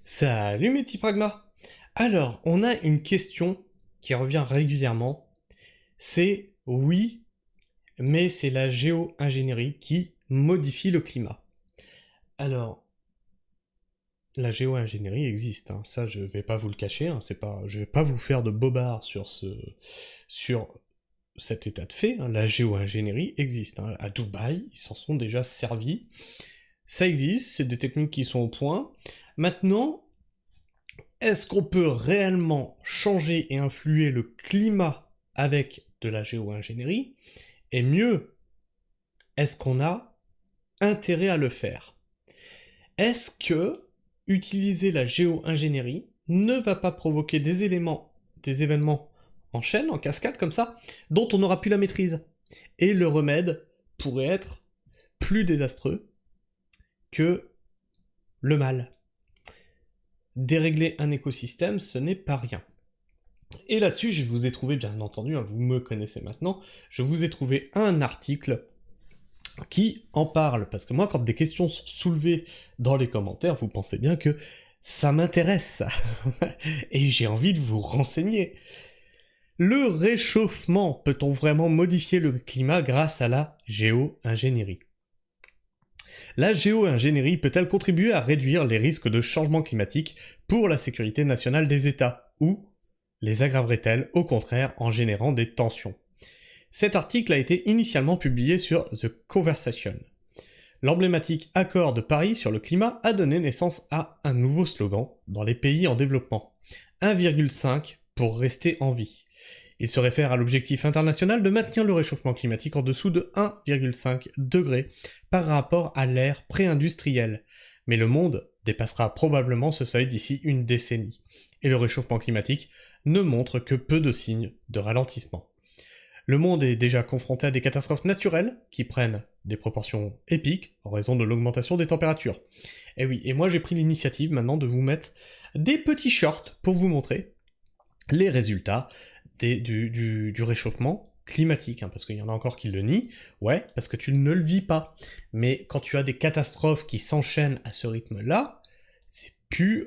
Salut mes petits pragmas. Alors, on a une question qui revient régulièrement. C'est oui, mais c'est la géo-ingénierie qui modifie le climat. Alors, la géo-ingénierie existe, hein, ça je vais pas vous le cacher, hein, je vais pas vous faire de bobard sur cet état de fait. Hein, la géo-ingénierie existe. Hein, à Dubaï, ils s'en sont déjà servis. Ça existe, c'est des techniques qui sont au point. Maintenant, est-ce qu'on peut réellement changer et influer le climat avec de la géo-ingénierie? Et mieux, est-ce qu'on a intérêt à le faire? Est-ce que utiliser la géo-ingénierie ne va pas provoquer des événements en chaîne, en cascade comme ça, dont on n'aura plus la maîtrise? Et le remède pourrait être plus désastreux que le mal. Dérégler un écosystème, ce n'est pas rien. Et là-dessus, je vous ai trouvé, bien entendu, hein, vous me connaissez maintenant, je vous ai trouvé un article qui en parle, parce que moi, quand des questions sont soulevées dans les commentaires, vous pensez bien que ça m'intéresse, et j'ai envie de vous renseigner. Le réchauffement, peut-on vraiment modifier le climat grâce à la géo-ingénierie? La géo-ingénierie peut-elle contribuer à réduire les risques de changement climatique pour la sécurité nationale des États, ou les aggraverait-elle au contraire en générant des tensions? Cet article a été initialement publié sur The Conversation. L'emblématique accord de Paris sur le climat a donné naissance à un nouveau slogan dans les pays en développement. 1,5 pour rester en vie. Il se réfère à l'objectif international de maintenir le réchauffement climatique en dessous de 1,5 degrés par rapport à l'ère pré-industrielle. Mais le monde dépassera probablement ce seuil d'ici une décennie. Et le réchauffement climatique ne montre que peu de signes de ralentissement. Le monde est déjà confronté à des catastrophes naturelles qui prennent des proportions épiques en raison de l'augmentation des températures. Et oui, et moi j'ai pris l'initiative maintenant de vous mettre des petits shorts pour vous montrer les résultats du réchauffement climatique, hein, parce qu'il y en a encore qui le nient, ouais, parce que tu ne le vis pas. Mais quand tu as des catastrophes qui s'enchaînent à ce rythme-là, c'est plus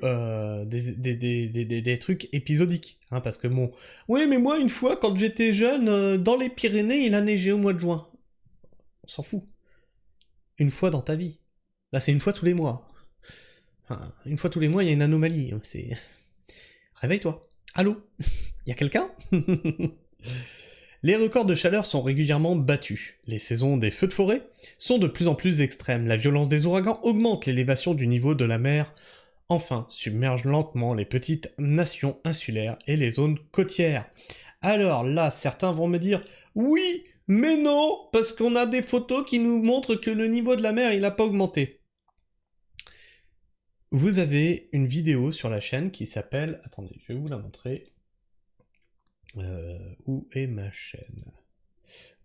des trucs épisodiques, hein, parce que bon, ouais, mais moi une fois quand j'étais jeune, dans les Pyrénées, il a neigé au mois de juin. On s'en fout. Une fois dans ta vie. Là, c'est une fois tous les mois. Enfin, une fois tous les mois, il y a une anomalie. C'est réveille-toi. Allô? Y a quelqu'un? Les records de chaleur sont régulièrement battus. Les saisons des feux de forêt sont de plus en plus extrêmes. La violence des ouragans augmente l'élévation du niveau de la mer. Enfin, submerge lentement les petites nations insulaires et les zones côtières. Alors là, certains vont me dire « Oui, mais non, parce qu'on a des photos qui nous montrent que le niveau de la mer, il n'a pas augmenté. » Vous avez une vidéo sur la chaîne qui s'appelle... Attendez, je vais vous la montrer. Où est ma chaîne?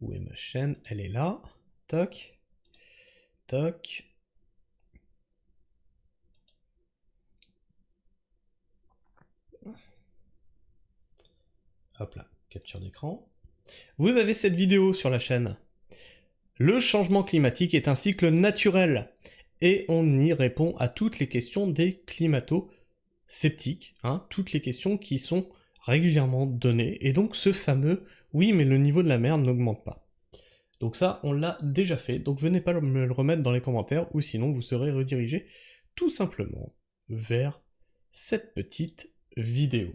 Où est ma chaîne? Elle est là. Toc. Toc. Hop là, capture d'écran. Vous avez cette vidéo sur la chaîne. Le changement climatique est un cycle naturel. Et on y répond à toutes les questions des climato-sceptiques. Hein, toutes les questions qui sont régulièrement données. Et donc ce fameux « oui, mais le niveau de la mer n'augmente pas ». Donc ça, on l'a déjà fait. Donc venez pas me le remettre dans les commentaires, ou sinon vous serez redirigé tout simplement vers cette petite vidéo.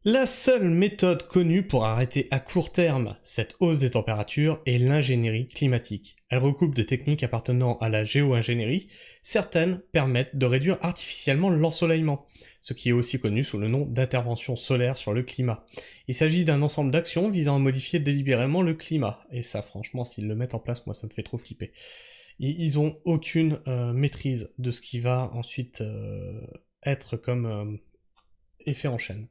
La seule méthode connue pour arrêter à court terme cette hausse des températures est l'ingénierie climatique. Elle recoupe des techniques appartenant à la géo-ingénierie. Certaines permettent de réduire artificiellement l'ensoleillement, ce qui est aussi connu sous le nom d'intervention solaire sur le climat. Il s'agit d'un ensemble d'actions visant à modifier délibérément le climat. Et ça, franchement, s'ils le mettent en place, moi, ça me fait trop flipper. Ils ont aucune maîtrise de ce qui va ensuite être comme effet en chaîne.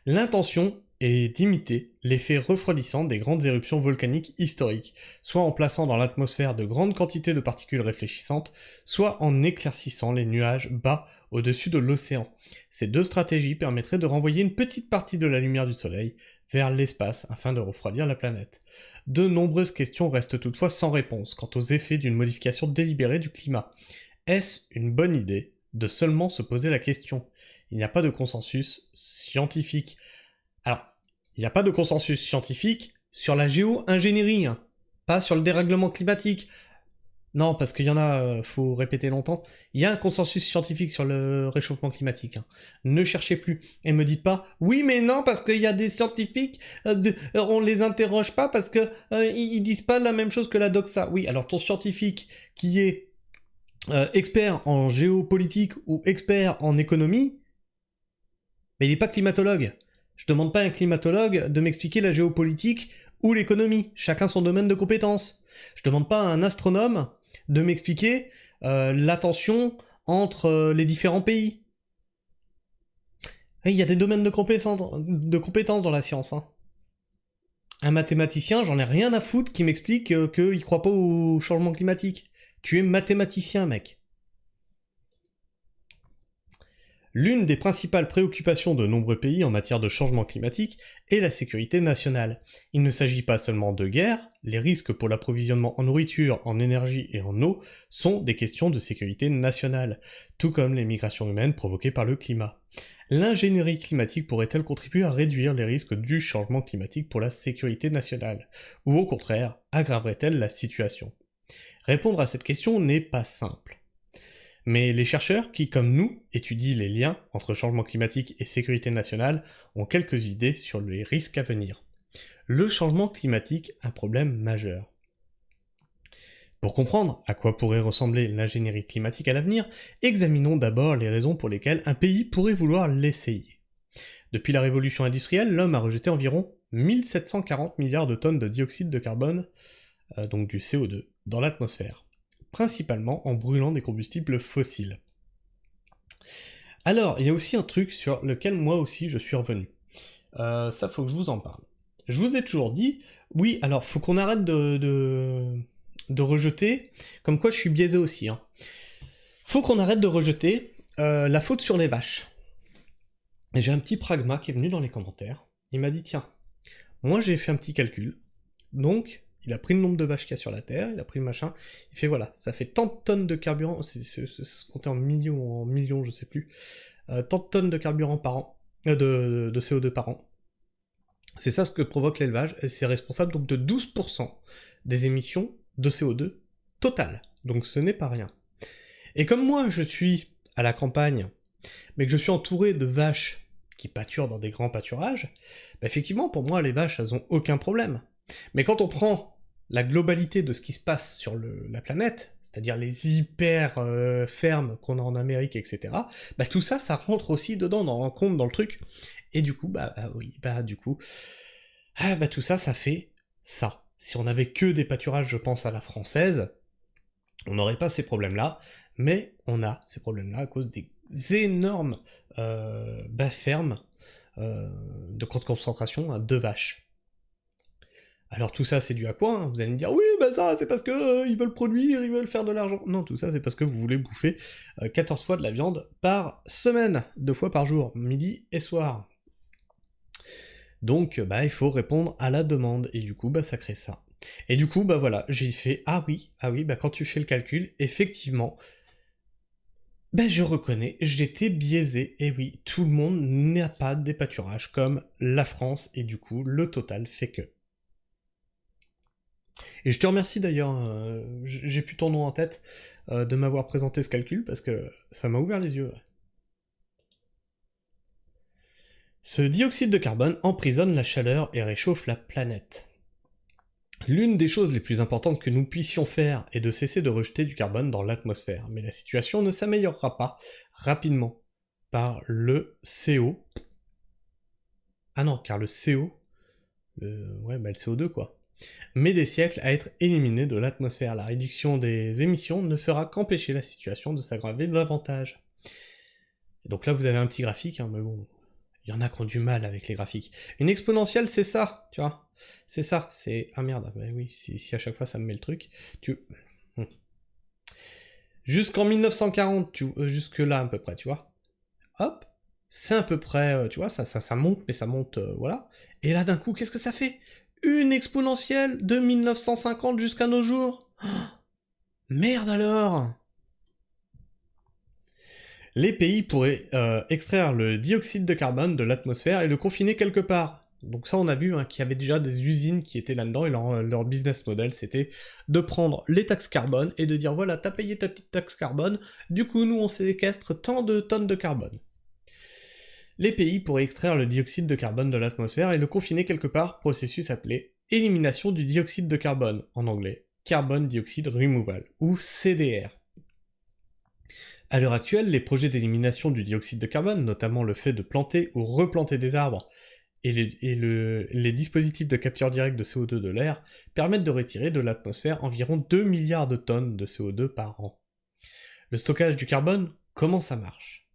L'intention est d'imiter l'effet refroidissant des grandes éruptions volcaniques historiques, soit en plaçant dans l'atmosphère de grandes quantités de particules réfléchissantes, soit en éclaircissant les nuages bas au-dessus de l'océan. Ces deux stratégies permettraient de renvoyer une petite partie de la lumière du soleil vers l'espace afin de refroidir la planète. De nombreuses questions restent toutefois sans réponse quant aux effets d'une modification délibérée du climat. Est-ce une bonne idée de seulement se poser la question? Il n'y a pas de consensus scientifique. Alors, il n'y a pas de consensus scientifique sur la géo-ingénierie, hein, pas sur le dérèglement climatique. Non, parce qu'il y en a, faut répéter longtemps. Il y a un consensus scientifique sur le réchauffement climatique. Hein. Ne cherchez plus. Et me dites pas, oui mais non, parce qu'il y a des scientifiques, on les interroge pas parce que ils disent pas la même chose que la doxa. Oui, alors ton scientifique qui est expert en géopolitique ou expert en économie, mais il n'est pas climatologue. Je demande pas à un climatologue de m'expliquer la géopolitique ou l'économie. Chacun son domaine de compétence. Je demande pas à un astronome de m'expliquer la tension entre les différents pays. Il y a des domaines de compétences dans la science. Hein. Un mathématicien, j'en ai rien à foutre qui m'explique qu'il croit pas au changement climatique. Tu es mathématicien, mec. L'une des principales préoccupations de nombreux pays en matière de changement climatique est la sécurité nationale. Il ne s'agit pas seulement de guerre, les risques pour l'approvisionnement en nourriture, en énergie et en eau sont des questions de sécurité nationale, tout comme les migrations humaines provoquées par le climat. L'ingénierie climatique pourrait-elle contribuer à réduire les risques du changement climatique pour la sécurité nationale? Ou au contraire, aggraverait-elle la situation? Répondre à cette question n'est pas simple. Mais les chercheurs qui, comme nous, étudient les liens entre changement climatique et sécurité nationale ont quelques idées sur les risques à venir. Le changement climatique, un problème majeur. Pour comprendre à quoi pourrait ressembler l'ingénierie climatique à l'avenir, examinons d'abord les raisons pour lesquelles un pays pourrait vouloir l'essayer. Depuis la révolution industrielle, l'homme a rejeté environ 1740 milliards de tonnes de dioxyde de carbone, donc du CO2, dans l'atmosphère, principalement en brûlant des combustibles fossiles. Alors, il y a aussi un truc sur lequel moi aussi je suis revenu. Ça, faut que je vous en parle. Je vous ai toujours dit, oui, alors faut qu'on arrête de rejeter, comme quoi je suis biaisé aussi. Hein. Faut qu'on arrête de rejeter la faute sur les vaches. Et j'ai un petit pragma qui est venu dans les commentaires. Il m'a dit, tiens, moi j'ai fait un petit calcul, donc il a pris le nombre de vaches qu'il y a sur la Terre, il a pris le machin, il fait voilà, ça fait tant de tonnes de carburant, ça se comptait en millions, je sais plus, tant de tonnes de carburant par an, de CO2 par an. C'est ça ce que provoque l'élevage, et c'est responsable donc de 12% des émissions de CO2 totales. Donc ce n'est pas rien. Et comme moi je suis à la campagne, mais que je suis entouré de vaches qui pâturent dans des grands pâturages, bah effectivement pour moi les vaches elles ont aucun problème. Mais quand on prend la globalité de ce qui se passe sur la planète, c'est-à-dire les hyper fermes qu'on a en Amérique, etc., bah tout ça, ça rentre aussi dedans, en compte dans le truc. Et du coup, tout ça, ça fait ça. Si on avait que des pâturages, je pense, à la française, on n'aurait pas ces problèmes-là, mais on a ces problèmes-là à cause des énormes fermes de grande concentration de vaches. Alors tout ça c'est dû à quoi hein? Vous allez me dire oui bah ça c'est parce que ils veulent produire, ils veulent faire de l'argent. Non, tout ça c'est parce que vous voulez bouffer 14 fois de la viande par semaine, 2 fois par jour, midi et soir. Donc il faut répondre à la demande, et du coup ça crée ça. Et du coup voilà, j'ai fait ah oui, quand tu fais le calcul, effectivement, je reconnais, j'étais biaisé, et oui, tout le monde n'a pas des pâturages comme la France, et du coup le total fait que. Et je te remercie d'ailleurs, j'ai plus ton nom en tête, de m'avoir présenté ce calcul, parce que ça m'a ouvert les yeux. Ce dioxyde de carbone emprisonne la chaleur et réchauffe la planète. L'une des choses les plus importantes que nous puissions faire est de cesser de rejeter du carbone dans l'atmosphère, mais la situation ne s'améliorera pas rapidement par le CO. Ah non, car le CO, le CO2 quoi, met des siècles à être éliminé de l'atmosphère. La réduction des émissions ne fera qu'empêcher la situation de s'aggraver davantage. Et donc là, vous avez un petit graphique, hein, mais bon, il y en a qui ont du mal avec les graphiques. Une exponentielle, c'est ça, tu vois. C'est ça, c'est... Ah merde, bah oui, si à chaque fois ça me met le truc, Jusqu'en 1940, jusque là à peu près, tu vois. Hop, c'est à peu près, tu vois, ça monte, mais ça monte, voilà. Et là, d'un coup, qu'est-ce que ça fait? Une exponentielle de 1950 jusqu'à nos jours. Oh, merde alors. Les pays pourraient extraire le dioxyde de carbone de l'atmosphère et le confiner quelque part. Donc ça, on a vu qu'il y avait déjà des usines qui étaient là-dedans, et leur business model, c'était de prendre les taxes carbone et de dire, voilà, t'as payé ta petite taxe carbone, du coup, nous, on séquestre tant de tonnes de carbone. Les pays pourraient extraire le dioxyde de carbone de l'atmosphère et le confiner quelque part, processus appelé élimination du dioxyde de carbone, en anglais, Carbon Dioxide Removal, ou CDR. À l'heure actuelle, les projets d'élimination du dioxyde de carbone, notamment le fait de planter ou replanter des arbres, et les dispositifs de capture directe de CO2 de l'air, permettent de retirer de l'atmosphère environ 2 milliards de tonnes de CO2 par an. Le stockage du carbone, comment ça marche ?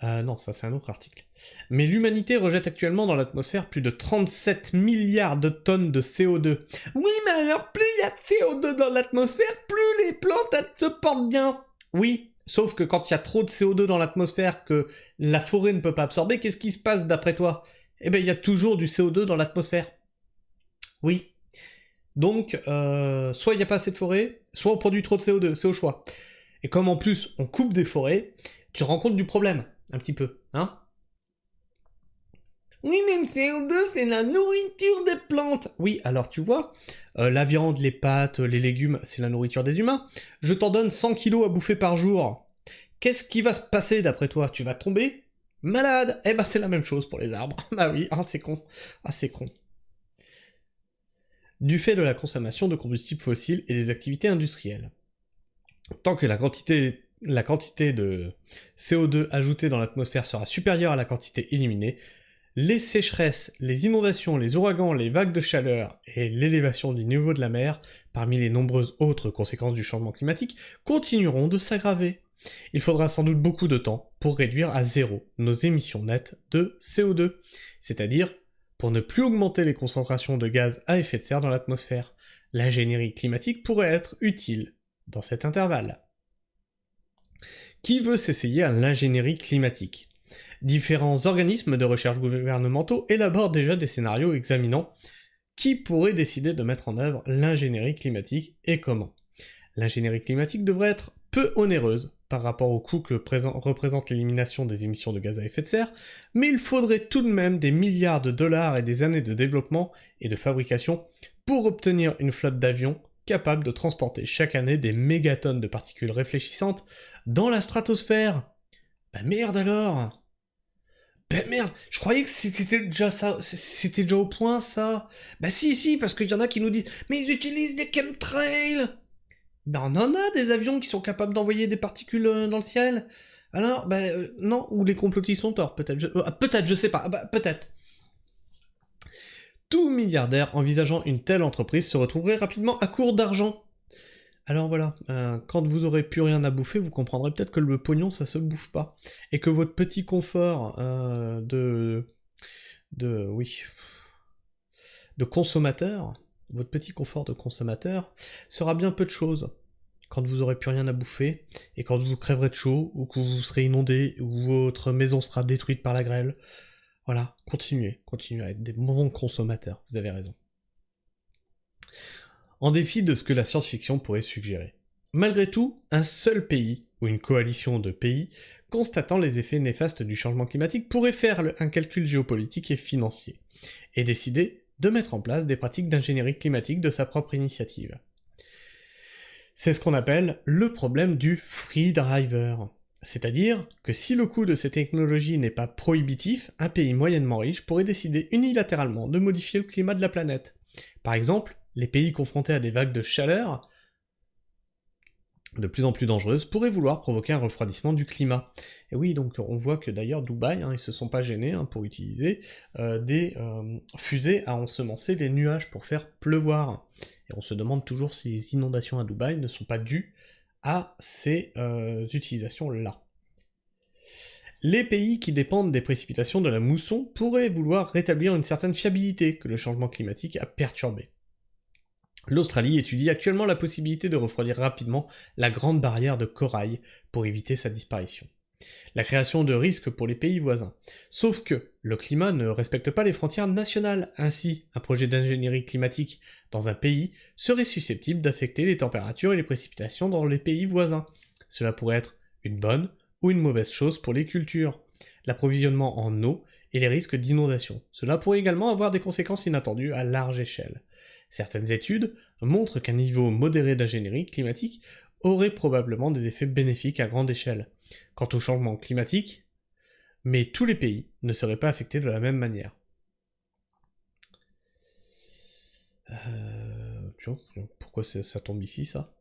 Non, ça c'est un autre article. Mais l'humanité rejette actuellement dans l'atmosphère plus de 37 milliards de tonnes de CO2. Oui, mais alors plus il y a de CO2 dans l'atmosphère, plus les plantes elles se portent bien. Oui, sauf que quand il y a trop de CO2 dans l'atmosphère que la forêt ne peut pas absorber, qu'est-ce qui se passe d'après toi ? Eh ben il y a toujours du CO2 dans l'atmosphère. Oui. Donc, soit il n'y a pas assez de forêt, soit on produit trop de CO2, c'est au choix. Et comme en plus on coupe des forêts, tu te rends compte du problème. Un petit peu, hein ? Oui, mais le CO2, c'est la nourriture des plantes. Oui, alors tu vois, la viande, les pâtes, les légumes, c'est la nourriture des humains. Je t'en donne 100 kilos à bouffer par jour. Qu'est-ce qui va se passer d'après toi ? Tu vas tomber malade. Eh ben, c'est la même chose pour les arbres. Bah oui, c'est con. C'est con. Du fait de la consommation de combustibles fossiles et des activités industrielles. Tant que la quantité de CO2 ajoutée dans l'atmosphère sera supérieure à la quantité éliminée, les sécheresses, les inondations, les ouragans, les vagues de chaleur et l'élévation du niveau de la mer, parmi les nombreuses autres conséquences du changement climatique, continueront de s'aggraver. Il faudra sans doute beaucoup de temps pour réduire à zéro nos émissions nettes de CO2, c'est-à-dire pour ne plus augmenter les concentrations de gaz à effet de serre dans l'atmosphère. L'ingénierie climatique pourrait être utile dans cet intervalle. Qui veut s'essayer à l'ingénierie climatique ? Différents organismes de recherche gouvernementaux élaborent déjà des scénarios examinant qui pourrait décider de mettre en œuvre l'ingénierie climatique et comment. L'ingénierie climatique devrait être peu onéreuse par rapport au coût que représente l'élimination des émissions de gaz à effet de serre, mais il faudrait tout de même des milliards de dollars et des années de développement et de fabrication pour obtenir une flotte d'avions capable de transporter chaque année des mégatonnes de particules réfléchissantes dans la stratosphère. Bah merde alors! Ben merde, je croyais que c'était déjà ça, c'était déjà au point ça. Bah si, parce qu'il y en a qui nous disent « Mais ils utilisent des chemtrails !» Ben on en a des avions qui sont capables d'envoyer des particules dans le ciel. Alors, non, ou les complotistes ont tort, peut-être, je sais pas, peut-être. Tout milliardaire envisageant une telle entreprise se retrouverait rapidement à court d'argent. Alors voilà, quand vous aurez plus rien à bouffer, vous comprendrez peut-être que le pognon ça se bouffe pas, et que votre petit confort de consommateur, votre petit confort de consommateur sera bien peu de choses. Quand vous aurez plus rien à bouffer, et quand vous crèverez de chaud, ou que vous serez inondé, ou votre maison sera détruite par la grêle, voilà, continuez à être des bons consommateurs, vous avez raison. En dépit de ce que la science-fiction pourrait suggérer. Malgré tout, un seul pays, ou une coalition de pays, constatant les effets néfastes du changement climatique pourrait faire un calcul géopolitique et financier, et décider de mettre en place des pratiques d'ingénierie climatique de sa propre initiative. C'est ce qu'on appelle le problème du free driver. C'est-à-dire que si le coût de ces technologies n'est pas prohibitif, un pays moyennement riche pourrait décider unilatéralement de modifier le climat de la planète. Par exemple, les pays confrontés à des vagues de chaleur de plus en plus dangereuses pourraient vouloir provoquer un refroidissement du climat. Et oui, donc on voit que d'ailleurs Dubaï, ils se sont pas gênés pour utiliser des fusées à ensemencer des nuages pour faire pleuvoir. Et on se demande toujours si les inondations à Dubaï ne sont pas dues à ces utilisations-là. Les pays qui dépendent des précipitations de la mousson pourraient vouloir rétablir une certaine fiabilité que le changement climatique a perturbée. L'Australie étudie actuellement la possibilité de refroidir rapidement la grande barrière de corail pour éviter sa disparition. La création de risques pour les pays voisins. Sauf que le climat ne respecte pas les frontières nationales, ainsi un projet d'ingénierie climatique dans un pays serait susceptible d'affecter les températures et les précipitations dans les pays voisins. Cela pourrait être une bonne ou une mauvaise chose pour les cultures, l'approvisionnement en eau et les risques d'inondation. Cela pourrait également avoir des conséquences inattendues à large échelle. Certaines études montrent qu'un niveau modéré d'ingénierie climatique aurait probablement des effets bénéfiques à grande échelle. Quant au changement climatique, mais tous les pays ne seraient pas affectés de la même manière. Pourquoi ça tombe ici, ça ?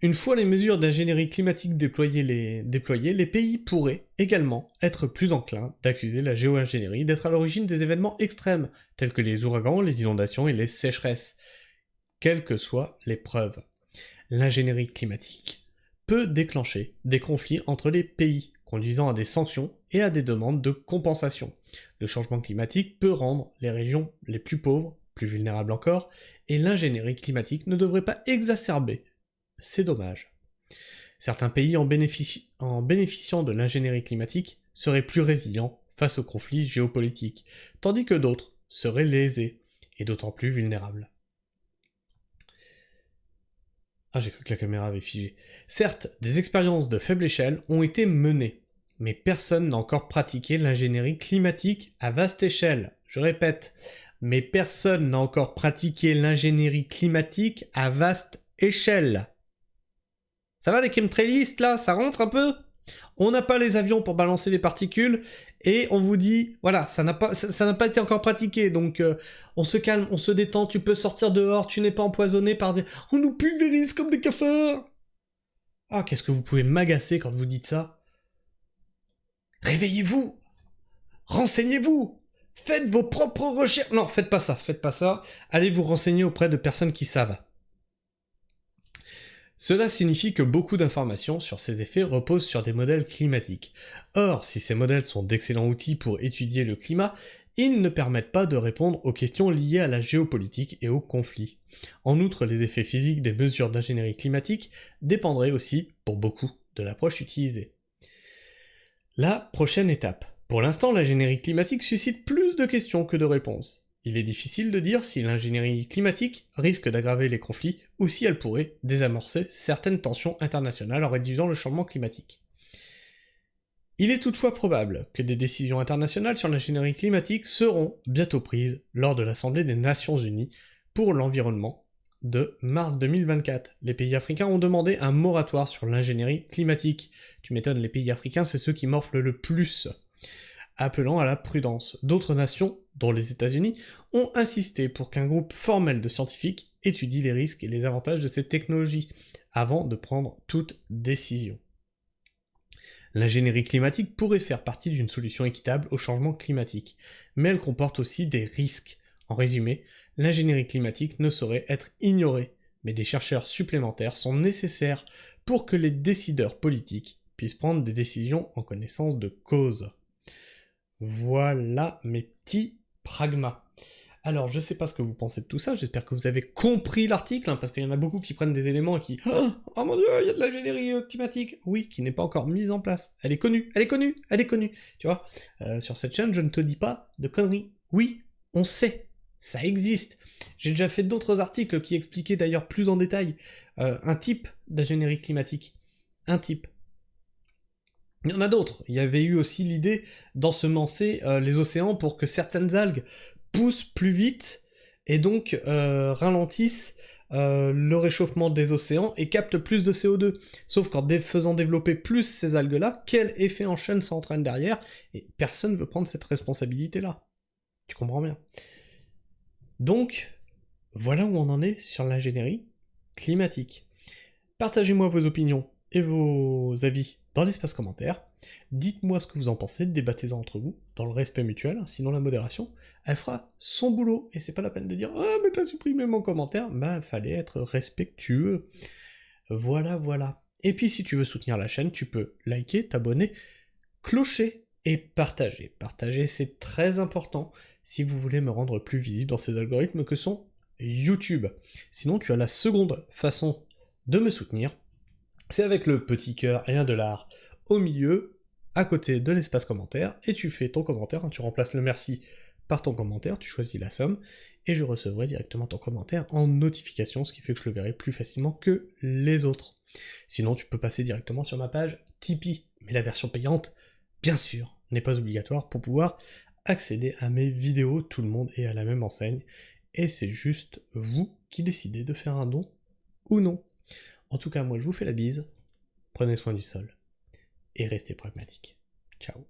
Une fois les mesures d'ingénierie climatique déployées, les pays pourraient également être plus enclins d'accuser la géo-ingénierie d'être à l'origine des événements extrêmes, tels que les ouragans, les inondations et les sécheresses, quelles que soient les preuves. L'ingénierie climatique peut déclencher des conflits entre les pays, conduisant à des sanctions et à des demandes de compensation. Le changement climatique peut rendre les régions les plus pauvres plus vulnérables encore, et l'ingénierie climatique ne devrait pas exacerber ces dommages. Certains pays en bénéficiant de l'ingénierie climatique seraient plus résilients face aux conflits géopolitiques, tandis que d'autres seraient lésés, et d'autant plus vulnérables. Ah, j'ai cru que la caméra avait figé. Certes, des expériences de faible échelle ont été menées, mais personne n'a encore pratiqué l'ingénierie climatique à vaste échelle. Je répète, mais personne n'a encore pratiqué l'ingénierie climatique à vaste échelle. Ça va les chemtrailistes là, ça rentre un peu ? On n'a pas les avions pour balancer les particules, et on vous dit, voilà, ça n'a pas été encore pratiqué, donc on se calme, on se détend, tu peux sortir dehors, tu n'es pas empoisonné par des... On nous pulvérise comme des cafards. Ah, qu'est-ce que vous pouvez m'agacer quand vous dites ça ? Réveillez-vous ! Renseignez-vous ! Faites vos propres recherches. Non, faites pas ça. Allez vous renseigner auprès de personnes qui savent. Cela signifie que beaucoup d'informations sur ces effets reposent sur des modèles climatiques. Or, si ces modèles sont d'excellents outils pour étudier le climat, ils ne permettent pas de répondre aux questions liées à la géopolitique et aux conflits. En outre, les effets physiques des mesures d'ingénierie climatique dépendraient aussi, pour beaucoup, de l'approche utilisée. La prochaine étape. Pour l'instant, l'ingénierie climatique suscite plus de questions que de réponses. Il est difficile de dire si l'ingénierie climatique risque d'aggraver les conflits ou si elle pourrait désamorcer certaines tensions internationales en réduisant le changement climatique. Il est toutefois probable que des décisions internationales sur l'ingénierie climatique seront bientôt prises lors de l'Assemblée des Nations Unies pour l'environnement de mars 2024. Les pays africains ont demandé un moratoire sur l'ingénierie climatique. Tu m'étonnes, les pays africains, c'est ceux qui morflent le plus, appelant à la prudence. D'autres nations, dont les États-Unis, ont insisté pour qu'un groupe formel de scientifiques étudie les risques et les avantages de ces technologies avant de prendre toute décision. L'ingénierie climatique pourrait faire partie d'une solution équitable au changement climatique, mais elle comporte aussi des risques. En résumé, l'ingénierie climatique ne saurait être ignorée, mais des chercheurs supplémentaires sont nécessaires pour que les décideurs politiques puissent prendre des décisions en connaissance de cause. Voilà mes petits pragmas. Alors, je sais pas ce que vous pensez de tout ça, j'espère que vous avez compris l'article, parce qu'il y en a beaucoup qui prennent des éléments et qui « Oh mon dieu, il y a de l'ingénierie climatique !» Oui, qui n'est pas encore mise en place. Elle est connue. Tu vois, sur cette chaîne, je ne te dis pas de conneries. Oui, on sait, ça existe. J'ai déjà fait d'autres articles qui expliquaient d'ailleurs plus en détail un type d'ingénierie climatique. Un type. Il y en a d'autres. Il y avait eu aussi l'idée d'ensemencer les océans pour que certaines algues poussent plus vite et donc ralentissent le réchauffement des océans et captent plus de CO2. Sauf qu'en faisant développer plus ces algues-là, quel effet en chaîne ça entraîne derrière ? Et personne ne veut prendre cette responsabilité-là. Tu comprends bien. Donc, voilà où on en est sur l'ingénierie climatique. Partagez-moi vos opinions et vos avis dans l'espace commentaire. Dites-moi ce que vous en pensez, débattez-en entre vous, dans le respect mutuel, sinon la modération, elle fera son boulot, et c'est pas la peine de dire « Ah, mais t'as supprimé mon commentaire !» Bah, fallait être respectueux. Voilà. Et puis si tu veux soutenir la chaîne, tu peux liker, t'abonner, clocher et partager. Partager, c'est très important si vous voulez me rendre plus visible dans ces algorithmes que sont YouTube. Sinon, tu as la seconde façon de me soutenir, c'est avec le petit cœur et un $, au milieu, à côté de l'espace commentaire, et tu fais ton commentaire, tu remplaces le merci par ton commentaire, tu choisis la somme, et je recevrai directement ton commentaire en notification, ce qui fait que je le verrai plus facilement que les autres. Sinon, tu peux passer directement sur ma page Tipeee, mais la version payante, bien sûr, n'est pas obligatoire pour pouvoir accéder à mes vidéos. Tout le monde est à la même enseigne, et c'est juste vous qui décidez de faire un don ou non. En tout cas, moi je vous fais la bise, prenez soin du sol, et restez pragmatiques. Ciao.